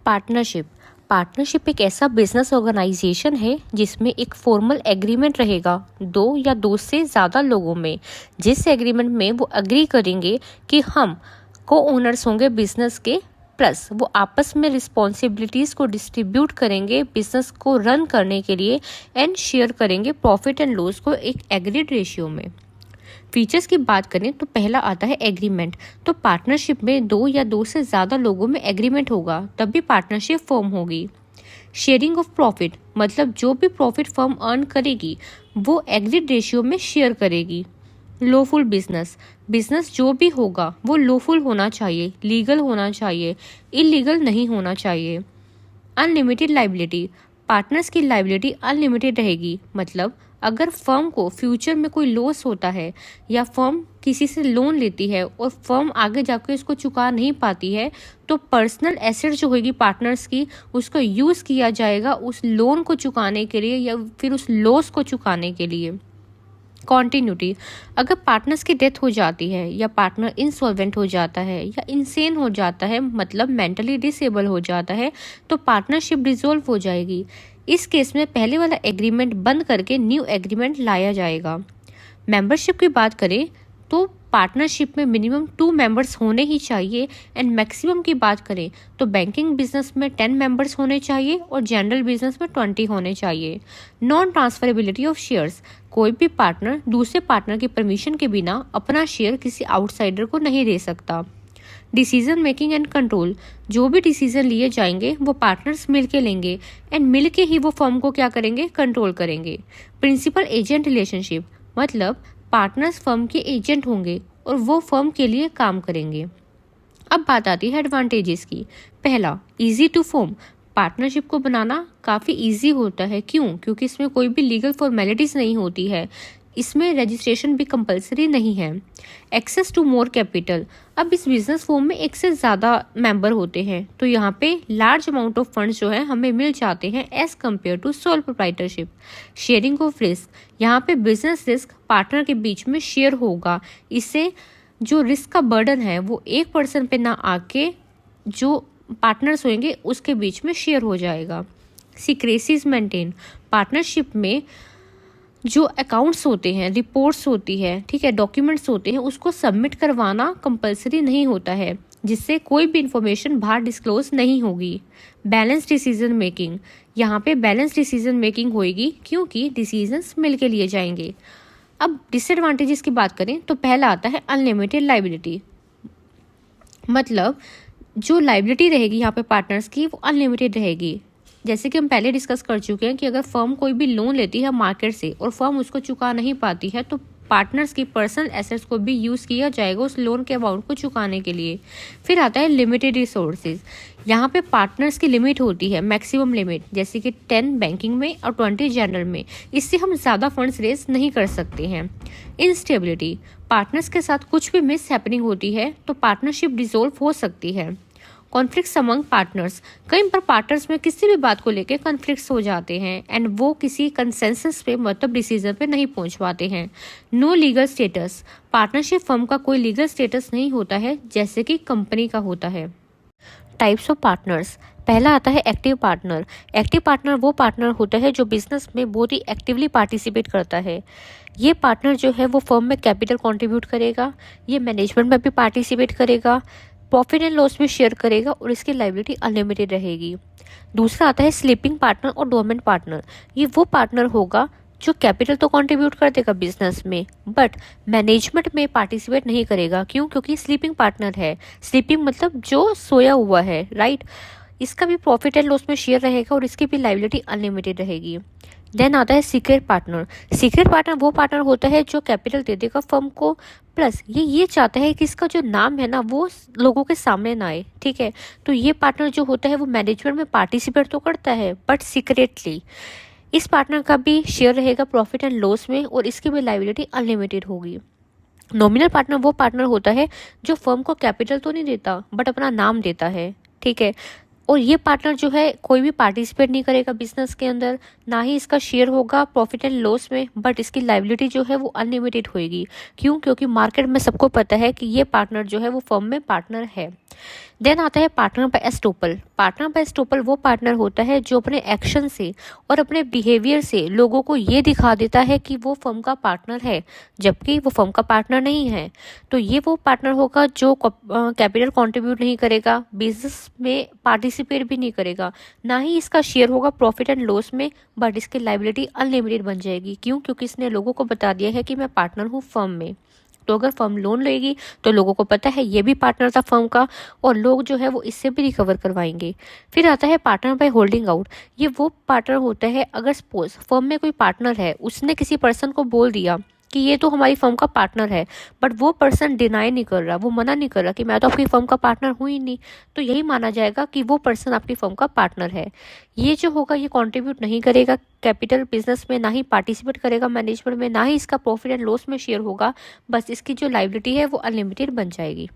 Partnership partnership एक ऐसा business organisation है जिसमें एक फॉर्मल एग्रीमेंट रहेगा दो या दो से ज़्यादा लोगों में, जिस एग्रीमेंट में वो एग्री करेंगे कि हम को ओनर्स होंगे बिजनेस के, प्लस वो आपस में रिस्पॉन्सिबिलिटीज़ को डिस्ट्रीब्यूट करेंगे बिजनेस को रन करने के लिए एंड शेयर करेंगे प्रॉफिट एंड लॉस को एक एग्रीड रेशियो में। फीचर्स की बात करें तो पहला आता है एग्रीमेंट। तो पार्टनरशिप में दो या दो से ज़्यादा लोगों में एग्रीमेंट होगा तभी पार्टनरशिप फॉर्म होगी। शेयरिंग ऑफ प्रॉफिट मतलब जो भी प्रॉफिट फर्म अर्न करेगी वो एग्रीड रेशियो में शेयर करेगी। लॉफुल बिजनेस जो भी होगा वो लॉफुल होना चाहिए, लीगल होना चाहिए, इलीगल नहीं होना चाहिए। अनलिमिटेड लाइबिलिटी पार्टनर्स की लाइबिलिटी अनलिमिटेड रहेगी, मतलब अगर फर्म को फ्यूचर में कोई लॉस होता है या फर्म किसी से लोन लेती है और फर्म आगे जाकर इसको चुका नहीं पाती है तो पर्सनल एसेट जो होगी पार्टनर्स की उसको यूज़ किया जाएगा उस लोन को चुकाने के लिए या फिर उस लॉस को चुकाने के लिए। कॉन्टिन्यूटी अगर पार्टनर्स की डेथ हो जाती है या पार्टनर इंसॉल्वेंट हो जाता है या इंसेन हो जाता है, मतलब मेंटली डिसेबल हो जाता है, तो पार्टनरशिप डिसॉल्व हो जाएगी। इस केस में पहले वाला एग्रीमेंट बंद करके न्यू एग्रीमेंट लाया जाएगा। मेंबरशिप की बात करें तो पार्टनरशिप में मिनिमम 2 मेंबर्स होने ही चाहिए एंड मैक्सिमम की बात करें तो बैंकिंग बिजनेस में 10 मेंबर्स होने चाहिए और जनरल बिजनेस में 20 होने चाहिए। नॉन ट्रांसफरेबिलिटी ऑफ शेयर्स कोई भी पार्टनर दूसरे पार्टनर की परमिशन के बिना अपना शेयर किसी आउटसाइडर को नहीं दे सकता। डिसीजन मेकिंग एंड कंट्रोल जो भी डिसीजन लिए जाएंगे वो पार्टनर्स मिलके लेंगे एंड मिलके ही वो फर्म को क्या करेंगे, कंट्रोल करेंगे। प्रिंसिपल एजेंट रिलेशनशिप मतलब पार्टनर्स फर्म के एजेंट होंगे और वो फर्म के लिए काम करेंगे। अब बात आती है एडवांटेजेस की। पहला, इजी टू फॉर्म पार्टनरशिप को बनाना काफ़ी इजी होता है। क्यों? क्योंकि इसमें कोई भी लीगल फॉर्मेलिटीज़ नहीं होती है, इसमें रजिस्ट्रेशन भी कंपलसरी नहीं है। एक्सेस टू मोर कैपिटल अब इस बिजनेस फॉर्म में एक से ज़्यादा मेंबर होते हैं तो यहाँ पे लार्ज अमाउंट ऑफ फंड्स जो है हमें मिल जाते हैं as compared to sole proprietorship. Sharing of risk यहाँ पे बिजनेस रिस्क पार्टनर के बीच में शेयर होगा, इससे जो रिस्क का बर्डन है वो एक पर्सन पे ना आके जो पार्टनर्स होंगे उसके बीच में शेयर हो जाएगा। सीक्रेसीज मेंटेन पार्टनरशिप में जो अकाउंट्स होते हैं, रिपोर्ट्स होती है, ठीक है, डॉक्यूमेंट्स होते हैं, उसको सबमिट करवाना कंपलसरी नहीं होता है, जिससे कोई भी इंफॉर्मेशन बाहर डिस्क्लोज नहीं होगी। बैलेंस डिसीजन मेकिंग यहाँ पे बैलेंस डिसीजन मेकिंग होएगी क्योंकि डिसीजंस मिल के लिए जाएंगे। अब डिसएडवांटेजेस की बात करें तो पहला आता है अनलिमिटेड लाइबिलिटी, मतलब जो लाइबिलिटी रहेगी यहाँ पे पार्टनर्स की वो अनलिमिटेड रहेगी। जैसे कि हम पहले डिस्कस कर चुके हैं कि अगर फर्म कोई भी लोन लेती है मार्केट से और फर्म उसको चुका नहीं पाती है तो पार्टनर्स की पर्सनल एसेट्स को भी यूज़ किया जाएगा उस लोन के अमाउंट को चुकाने के लिए। फिर आता है लिमिटेड रिसोर्सेज, यहाँ पे पार्टनर्स की लिमिट होती है, मैक्सिमम लिमिट, जैसे कि 10 बैंकिंग में और 20 जनरल में, इससे हम ज़्यादा फंड्स रेज नहीं कर सकते हैं। इंस्टेबिलिटी पार्टनर्स के साथ कुछ भी मिस हैपनिंग होती है तो पार्टनरशिप डिसॉल्व हो सकती है। कॉन्फ्लिक्ट्स अमंग पार्टनर्स कई बार पार्टनर्स में किसी भी बात को लेकर कॉन्फ्लिक्ट्स हो जाते हैं एंड वो किसी कंसेंसस पे मतलब डिसीजन पे नहीं पहुंच पाते हैं। No legal status partnership firm का कोई लीगल स्टेटस नहीं होता है जैसे कि कंपनी का होता है। टाइप्स ऑफ पार्टनर्स पहला आता है एक्टिव पार्टनर। एक्टिव पार्टनर वो पार्टनर होता है जो बिजनेस में बहुत ही एक्टिवली पार्टिसिपेट करता है। ये पार्टनर जो है वो फर्म में कैपिटल कंट्रीब्यूट करेगा, ये मैनेजमेंट में भी पार्टिसिपेट करेगा, प्रॉफिट एंड लॉस में शेयर करेगा और इसकी लाइबिलिटी अनलिमिटेड रहेगी। दूसरा आता है स्लीपिंग पार्टनर और डोरमेंट पार्टनर। ये वो पार्टनर होगा जो कैपिटल तो कंट्रीब्यूट कर देगा बिजनेस में बट मैनेजमेंट में पार्टिसिपेट नहीं करेगा। क्यों? क्योंकि स्लीपिंग पार्टनर है। स्लीपिंग मतलब जो सोया हुआ है, राइट। इसका भी प्रॉफिट एंड लॉस में शेयर रहेगा और इसकी भी लाइबिलिटी अनलिमिटेड रहेगी। देन आता है सीक्रेट पार्टनर। सीक्रेट पार्टनर वो पार्टनर होता है जो कैपिटल दे देगा फर्म को, प्लस ये चाहता है कि इसका जो नाम है ना वो लोगों के सामने ना आए, ठीक है। तो ये पार्टनर जो होता है वो मैनेजमेंट में पार्टिसिपेट तो करता है बट सीक्रेटली। इस पार्टनर का भी शेयर रहेगा प्रॉफिट एंड लॉस में और इसकी भी लाइबिलिटी अनलिमिटेड होगी। नॉमिनल पार्टनर वो पार्टनर होता है जो फर्म को कैपिटल तो नहीं देता बट अपना नाम देता है, ठीक है। और ये पार्टनर जो है कोई भी पार्टिसिपेट नहीं करेगा बिजनेस के अंदर, ना ही इसका शेयर होगा प्रॉफिट एंड लॉस में, बट इसकी लाइबिलिटी जो है वो अनलिमिटेड होएगी। क्यों? क्योंकि मार्केट में सबको पता है कि ये पार्टनर जो है वो फर्म में पार्टनर है। देन आता है partner by estoppel. Partner by estoppel वो पार्टनर होता है जो अपने एक्शन से और अपने बिहेवियर से लोगों को ये दिखा देता है कि वो फर्म का पार्टनर है, जबकि वो फर्म का पार्टनर नहीं है। तो ये वो पार्टनर होगा जो कैपिटल कंट्रीब्यूट नहीं करेगा, बिजनेस में पार्टिसिपेट भी नहीं करेगा, ना ही इसका शेयर होगा प्रॉफिट एंड लॉस में, बट इसकी लाइबिलिटी अनलिमिटेड बन जाएगी। क्यों? क्योंकि इसने लोगों को बता दिया है कि मैं पार्टनर हूँ फर्म में। तो अगर फर्म लोन लेगी तो लोगों को पता है ये भी पार्टनर था फर्म का, और लोग जो है वो इससे भी रिकवर करवाएंगे। फिर आता है पार्टनर बाय होल्डिंग आउट। ये वो पार्टनर होता है, अगर सपोज फर्म में कोई पार्टनर है, उसने किसी पर्सन को बोल दिया कि ये तो हमारी फर्म का पार्टनर है, बट वो पर्सन डिनाई नहीं कर रहा, वो मना नहीं कर रहा कि मैं तो आपकी फर्म का पार्टनर हूँ ही नहीं, तो यही माना जाएगा कि वो पर्सन आपकी फर्म का पार्टनर है। ये जो होगा ये कंट्रीब्यूट नहीं करेगा कैपिटल बिजनेस में, ना ही पार्टिसिपेट करेगा मैनेजमेंट में, ना ही इसका प्रॉफिट एंड लॉस में शेयर होगा, बस इसकी जो लाइबिलिटी है वो अनलिमिटेड बन जाएगी।